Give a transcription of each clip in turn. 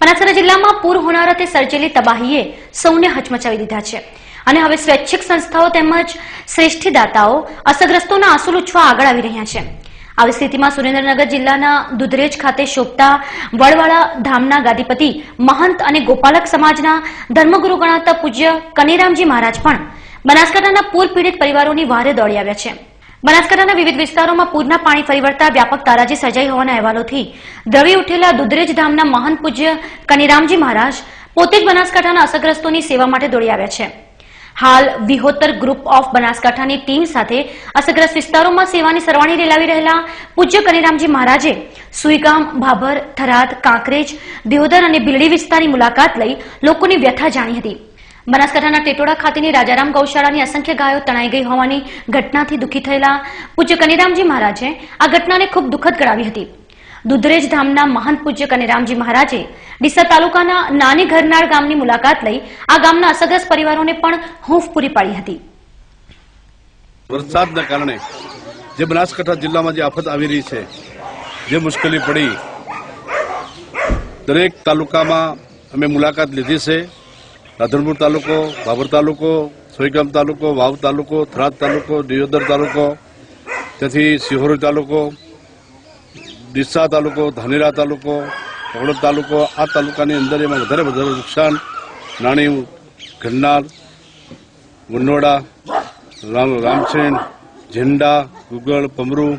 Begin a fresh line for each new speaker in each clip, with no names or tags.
બનાસકાંઠા જિલ્લામાં પૂર હોનારતે સર્જેલી તબાહીએ સૌને હચમચાવી દીધા છે અને હવે સ્વૈચ્છિક સંસ્થાઓ તેમજ શ્રેષ્ઠીદાતાઓ અસરગ્રસ્તોના આંસુ લૂછવા આગળ આવી રહ્યા છે। આવી સ્થિતિમાં સુરેન્દ્રનગર જિલ્લાના દુધરેજ ખાતે શોભતા વડવાળા ધામના ગાદીપતિ મહંત અને ગોપાલક સમાજના ધર્મગુરુ ગણાતા પૂજ્ય કનીરામજી મહારાજ પણ બનાસકાંઠાના પૂર પીડિત પરિવારોની વારે દોડી આવ્યા છે। બનાસકાંઠાના વિવિધ વિસ્તારોમાં પૂરના પાણી ફરી વળતા વ્યાપક તારાજી સર્જાઈ હોવાના અહેવાલોથી દ્રવી ઉઠેલા દુધરેજ ધામના મહંત પૂજ્ય કનીરામજી મહારાજ પોતે જ બનાસકાંઠાના અસરગ્રસ્તોની સેવા માટે દોડી આવ્યા છે। હાલ વિહોતર ગ્રુપ ઓફ બનાસકાંઠાની ટીમ સાથે અસરગ્રસ્ત વિસ્તારોમાં સેવાની સરવાણી રેલાવી રહેલા પૂજ્ય કનીરામજી મહારાજે સુઈગામ, ભાભર, થરાદ, કાંકરેજ, દિયોદર અને ભીલડી વિસ્તારની મુલાકાત લઈ લોકોની વ્યથા જાણી હતી। બનાસકાંઠાના ટેટોડા ખાતેની રાજારામ ગૌશાળાની અસંખ્ય ગાયો તણાઈ ગઈ હોવાની ઘટનાથી દુઃખી થયેલા પૂજ્ય કનીરામજી મહારાજે આ ઘટનાને ખૂબ દુઃખદ ગણાવી હતી। દુધરેજ ધામના મહંત પૂજ્ય કનીરામજી મહારાજે ડીસા તાલુકાના નાની ઘરનાળ ગામની મુલાકાત લઈ આ ગામના અસરગ્રસ્ત પરિવારોને પણ હૂંફ પૂરી પાડી હતી।
વરસાદના કારણે જે બનાસકાંઠા જિલ્લામાં જે આફત આવી રહી છે, જે મુશ્કેલી પડી, દરેક તાલુકામાં અમે મુલાકાત લીધી છે। રાધનપુર તાલુકો, ભાભર તાલુકો, સોઈગામ તાલુકો, વાવ તાલુકો, થરાદ તાલુકો, દિયોદર તાલુકો, ત્યાંથી સિહોર તાલુકો, ડીસા તાલુકો, ધાનેરા તાલુકો, વડોદ તાલુકો, આ તાલુકાની અંદર એમાં વધારે નુકસાન નાની ઘરનાળ, ગુંડોડા, રામસેણ, ઝેંડા, ગુગળ, પમરૂ,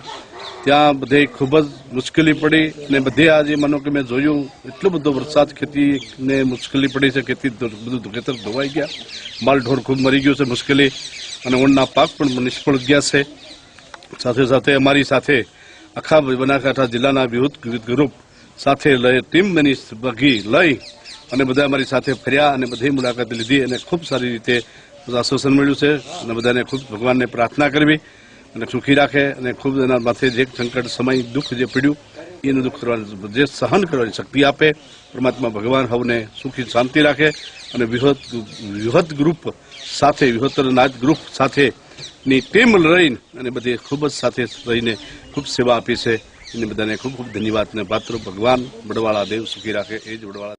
ત્યાં બધે ખૂબ જ મુશ્કેલી પડી અને બધે આજે માનો કે મેં જોયું એટલો બધો વરસાદ ખેતીને મુશ્કેલી પડી છે। ખેતી બધું ખેતર ધોવાઈ ગયા, માલ ઢોર ખૂબ મરી ગયું છે, મુશ્કેલી અને ઓણના પાક પણ નિષ્ફળ ગયા છે। સાથે સાથે અમારી સાથે આખા બનાસકાંઠા જિલ્લાના વિવિધ ગ્રુપ સાથે ટીમ બની ભાગી લઈ અને બધા અમારી સાથે ફર્યા અને બધી મુલાકાત લીધી અને ખૂબ સારી રીતે આશ્વાસન મળ્યું છે અને બધાને ખૂબ ભગવાનને પ્રાર્થના કરવી અને સુખી રાખે અને ખૂબ એના માથે જે સંકટ સમય દુઃખ જે પડ્યું એનું દુઃખ કરવાનું જે સહન કરવાની શક્તિ આપે પરમાત્મા ભગવાન હવને સુખી શાંતિ રાખે અને વિહત ગ્રુપ સાથે વિહોતર નાચ ગ્રુપ સાથેની ટીમ રહીને અને બધી ખૂબ જ સાથે રહીને ખૂબ સેવા આપી છે। એને બધાને ખૂબ ખૂબ ધન્યવાદ ને પાત્ર ભગવાન વડવાળા દેવ સુખી રાખે। એ જ વડવાળા